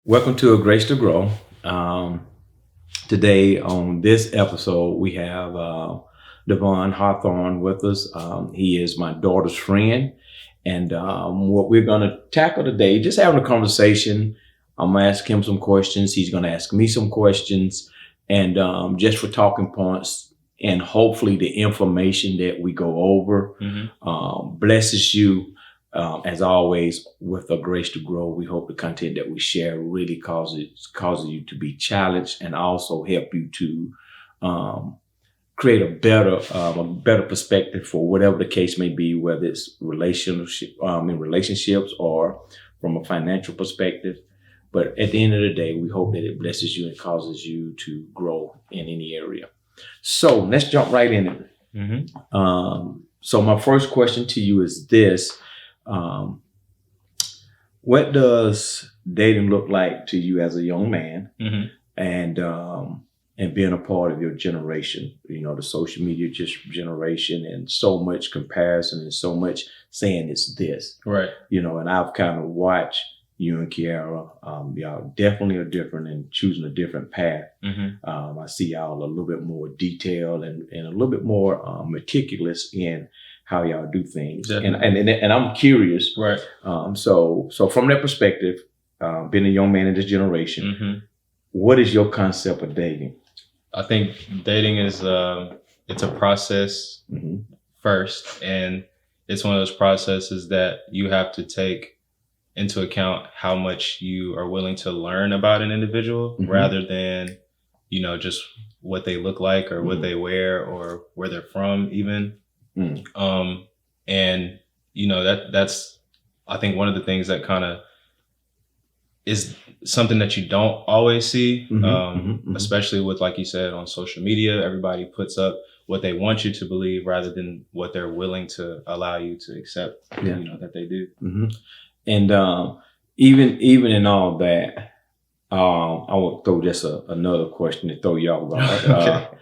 Welcome to A Grace to Grow. Today on this episode, we have DeVon Hawthorne with us. He is my daughter's friend. And what we're going to tackle today, just having a conversation. I'm going to ask him some questions. He's going to ask me some questions. And just for talking points, and hopefully the information that we go over blesses you. As always, with A Grace to Grow, we hope the content that we share really causes you to be challenged and also help you to create a better perspective for whatever the case may be, whether it's in relationships or from a financial perspective. But at the end of the day, we hope that it blesses you and causes you to grow in any area. So let's jump right in it. So my first question to you is this. What does dating look like to you as a young man, and being a part of your generation? You know, the social media generation, and so much comparison and so much saying it's this, right? You know, and I've kind of watched you and Kiara. Y'all definitely are different and choosing a different path. I see y'all a little bit more detailed and a little bit more meticulous in how y'all do things. And I'm curious. Right. So from that perspective, being a young man in this generation, what is your concept of dating? I think dating is it's a process first, and it's one of those processes that you have to take into account how much you are willing to learn about an individual rather than, you know, just what they look like or what they wear or where they're from even. And you know, that's I think one of the things that kind of is something that you don't always see, especially with, like you said, on social media. Everybody puts up what they want you to believe rather than what they're willing to allow you to accept, you know, that they do. And even in all that, I will throw just another question to throw y'all out.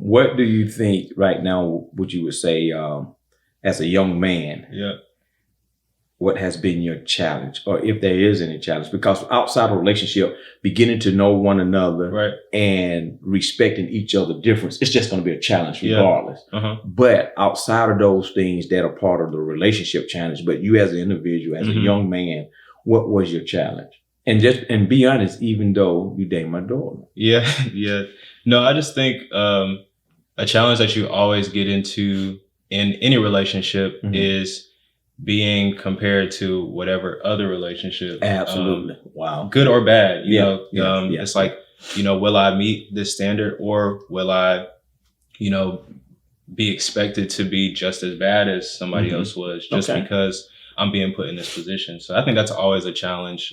What do you think right now, would you would say, as a young man, what has been your challenge, or if there is any challenge? Because outside of relationship, beginning to know one another and respecting each other's difference, it's just going to be a challenge regardless. But outside of those things that are part of the relationship challenge, but you as an individual, as a young man, what was your challenge? And be honest, even though you date my daughter. No, I just think a challenge that you always get into in any relationship is being compared to whatever other relationship. Absolutely. Wow. Good or bad. You know, it's like, you know, will I meet this standard, or will I, you know, be expected to be just as bad as somebody else was just because I'm being put in this position? So I think that's always a challenge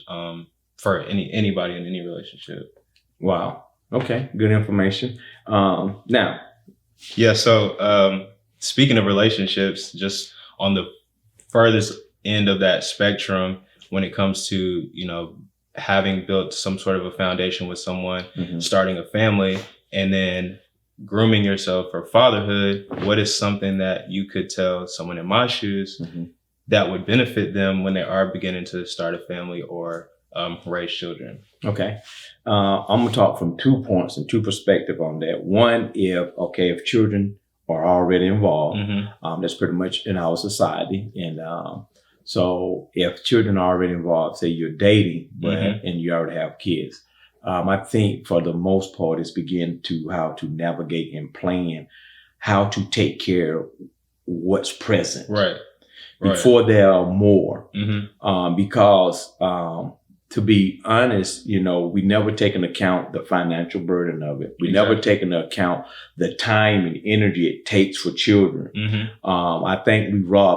for anybody in any relationship. Wow. Okay. Good information. Now. So speaking of relationships, just on the furthest end of that spectrum, when it comes to, you know, having built some sort of a foundation with someone, starting a family, and then grooming yourself for fatherhood, what is something that you could tell someone in my shoes that would benefit them when they are beginning to start a family or raise children? Okay. I'm going to talk from 2 points and 2 perspectives on that. One, if children are already involved, that's pretty much in our society. And so if children are already involved, say you're dating, and you already have kids, I think for the most part, it's begin to how to navigate and plan how to take care of what's present. Before there are more. Because to be honest, you know, we never take into account the financial burden of it. We never take into account the time and energy it takes for children. I think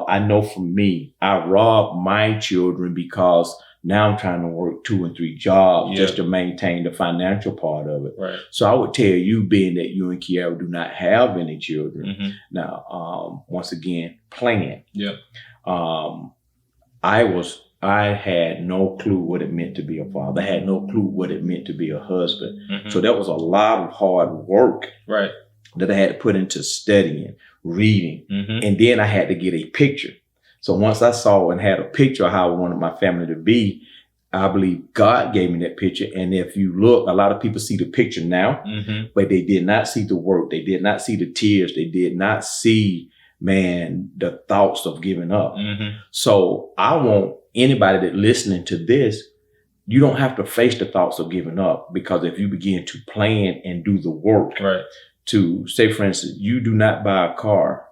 I know for me, I robbed my children because now I'm trying to work 2 and 3 jobs just to maintain the financial part of it. So I would tell you, being that you and Kiara do not have any children, now, once again, plan. I had no clue what it meant to be a father. I had no clue what it meant to be a husband. So that was a lot of hard work that I had to put into studying, reading, and then I had to get a picture. So once I saw and had a picture of how I wanted my family to be, I believe God gave me that picture. And if you look, a lot of people see the picture now, but they did not see the work. They did not see the tears. They did not see, man, the thoughts of giving up. So I want anybody that listening to this, you don't have to face the thoughts of giving up, because if you begin to plan and do the work to say, for instance, you do not buy a car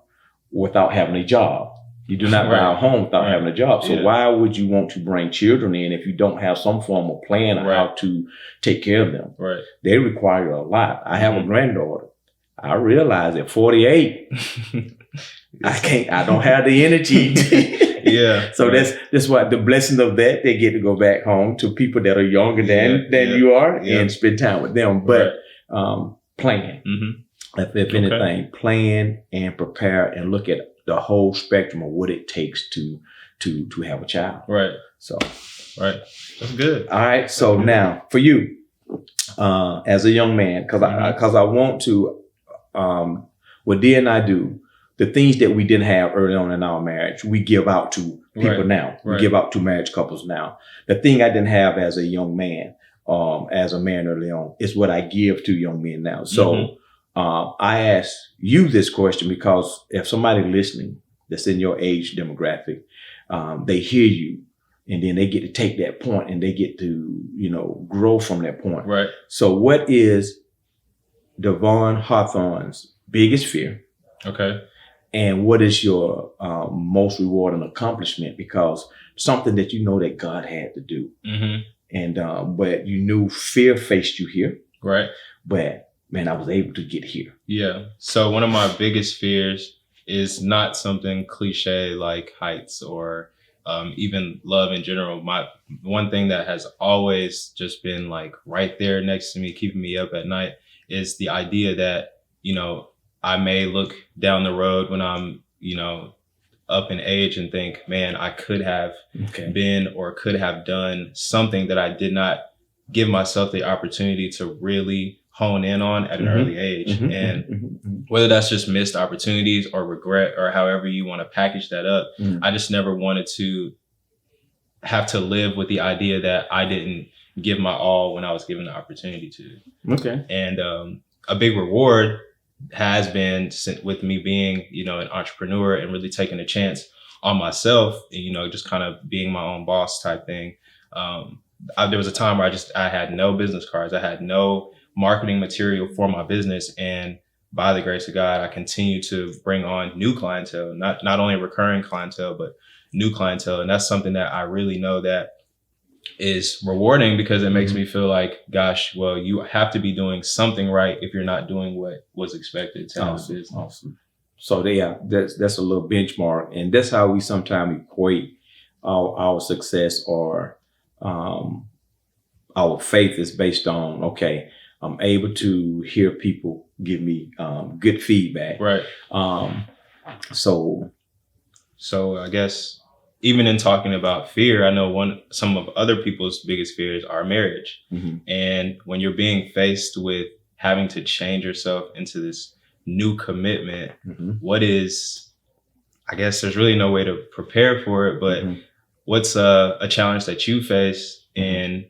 without having a job. You do not buy a home without having a job. So why would you want to bring children in if you don't have some form of plan on how to take care of them? They require a lot. I have a granddaughter. I realize at 48, I don't have the energy. So that's why the blessing of that, they get to go back home to people that are younger than you are and spend time with them. But plan. If anything, plan and prepare and look at the whole spectrum of what it takes to have a child. So, that's good. All right. So now for you, as a young man, because I want to, what Dee and I do, the things that we didn't have early on in our marriage, we give out to people now. We give out to marriage couples now. The thing I didn't have as a young man, as a man early on, is what I give to young men now. So I ask you this question because if somebody listening that's in your age demographic, they hear you and then they get to take that point and they get to, grow from that point. So what is DeVon Hawthorne's biggest fear? And what is your most rewarding accomplishment? Because something that you know that God had to do. And but you knew fear faced you here. But man, I was able to get here. So one of my biggest fears is not something cliche like heights or even love in general. One thing that has always just been like right there next to me, keeping me up at night, is the idea that, I may look down the road when I'm, up in age and think, man, I could have been or could have done something that I did not give myself the opportunity to really hone in on at an early age. And whether that's just missed opportunities or regret or however you want to package that up, I just never wanted to have to live with the idea that I didn't give my all when I was given the opportunity to. And a big reward has been with me being, an entrepreneur and really taking a chance on myself and, just kind of being my own boss type thing. There was a time where I had no business cards. I had no marketing material for my business. And by the grace of God, I continue to bring on new clientele, not only recurring clientele, but new clientele. And that's something that I really know that is rewarding because it makes me feel like, gosh, well, you have to be doing something right if you're not doing what was expected to have a business. So that's a little benchmark. And that's how we sometimes equate our success or our faith is based on, okay, I'm able to hear people give me good feedback. So I guess even in talking about fear, I know some of other people's biggest fears are marriage. And when you're being faced with having to change yourself into this new commitment, what is, I guess there's really no way to prepare for it, but what's a challenge that you face in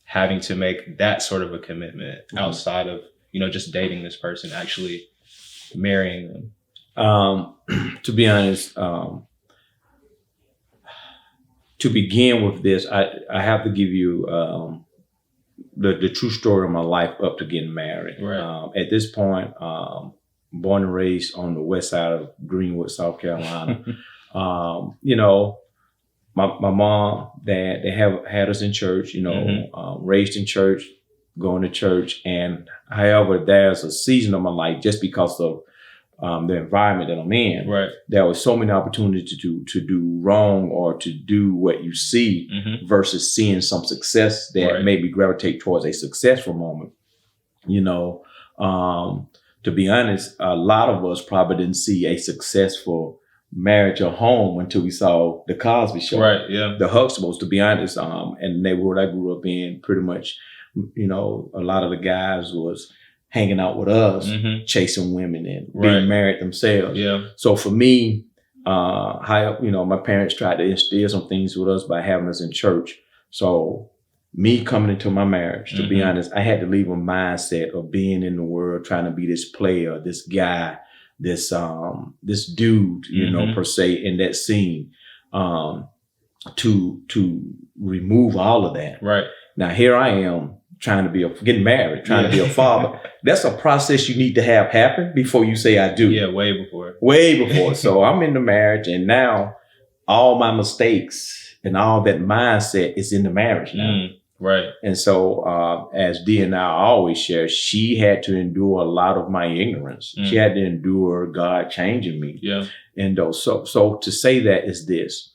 having to make that sort of a commitment outside of, just dating this person, actually marrying them? To be honest, to begin with this, I have to give you the true story of my life up to getting married. At this point, born and raised on the west side of Greenwood, South Carolina. My mom, dad, they have had us in church, raised in church, going to church. And however, there's a season of my life just because of the environment that I'm in. There was so many opportunities to do wrong or to do what you see versus seeing some success that maybe gravitate towards a successful moment. To be honest, a lot of us probably didn't see a successful marriage or home until we saw the Cosby Show, the Huxtables. To be honest, in the neighborhood I grew up in, pretty much, a lot of the guys was hanging out with us, chasing women and being married themselves. So for me, my parents tried to instill some things with us by having us in church. So me coming into my marriage, to be honest, I had to leave a mindset of being in the world, trying to be this player, this guy, this dude, you know, per se, in that scene, to remove all of that. Right. Now here I am trying to be getting married, trying to be a father. That's a process you need to have happen before you say I do. Yeah, way before. Way before. So I'm in the marriage, and now all my mistakes and all that mindset is in the marriage now. Right. And so as Dee and I always share, she had to endure a lot of my ignorance. She had to endure God changing me. Yeah. And so to say that is this: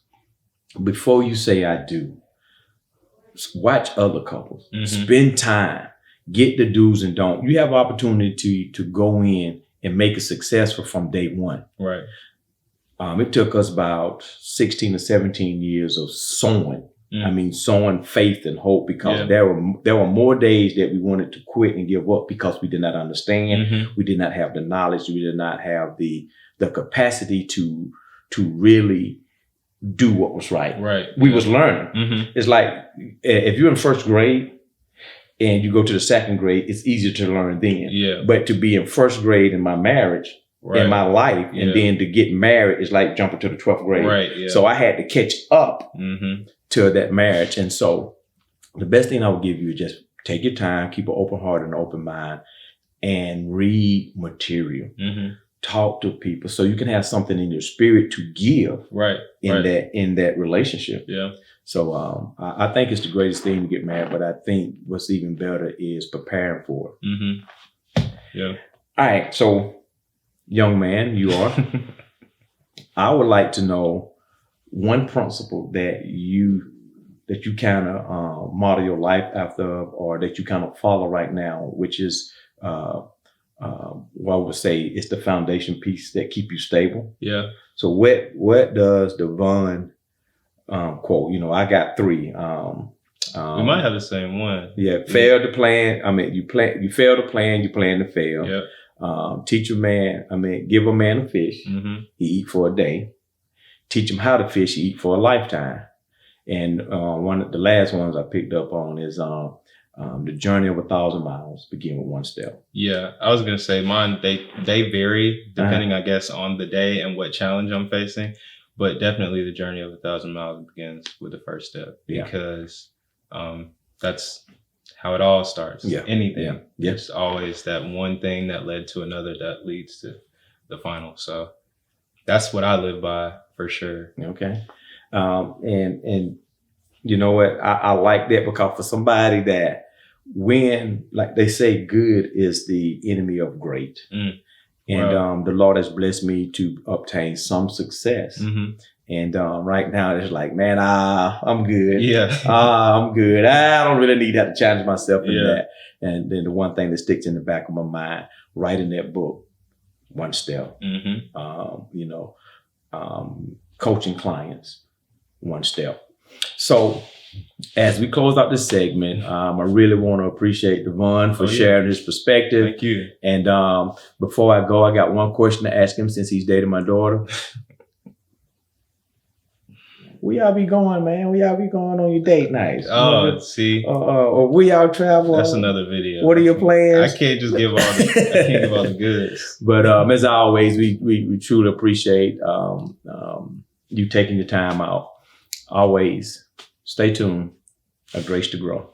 before you say I do, watch other couples, spend time, get the do's and don'ts. You have opportunity to go in and make it successful from day one. Right. It took us about 16 to 17 years of sowing. I mean, sowing faith and hope, because there were more days that we wanted to quit and give up because we did not understand. We did not have the knowledge. We did not have the capacity to really do what was right. Right. We was learning. It's like if you're in first grade and you go to the second grade, it's easier to learn then. Yeah. But to be in first grade in my marriage, in my life, and then to get married is like jumping to the 12th grade. Right. Yeah. So I had to catch up to that marriage. And so the best thing I would give you is just take your time, keep an open heart and an open mind, and read material. Talk to people so you can have something in your spirit to give in that relationship. Yeah. So I think it's the greatest thing to get married, but I think what's even better is preparing for it. Yeah. All right. So young man, you are. I would like to know one principle that you kind of model your life after, or that you kind of follow right now, which is what I would say is the foundation piece that keep you stable. Yeah. So what does DeVon quote? You know, I got three. We might have the same one. Yeah. Fail to plan. I mean, you fail to plan, you plan to fail. Yeah. Give a man a fish, he eat for a day. Teach him how to fish, he eat for a lifetime. And one of the last ones I picked up on is the journey of 1,000 miles begin with one step. Yeah, I was gonna say mine. They vary depending, I guess, on the day and what challenge I'm facing. But definitely, the journey of 1,000 miles begins with the first step, because that's how it all starts. Yeah. Anything. Yeah. It's always that one thing that led to another that leads to the final. So that's what I live by for sure. Okay. And you know what? I like that, because for somebody that when, like they say, good is the enemy of great. And the Lord has blessed me to obtain some success. And right now it's like, man, I'm good. Yeah. I'm good. I don't really need to have to challenge myself in that. And then the one thing that sticks in the back of my mind, writing that book, one step, coaching clients, one step. So as we close out this segment, I really want to appreciate DeVon for sharing his perspective. Thank you. And before I go, I got one question to ask him, since he's dating my daughter. Where y'all be going, man? Where y'all be going on your date nights? See. Or where y'all travel? That's another video. What are your plans? I can't just give all the goods. But as always, we truly appreciate you taking your time out. Always stay tuned. A grace to grow.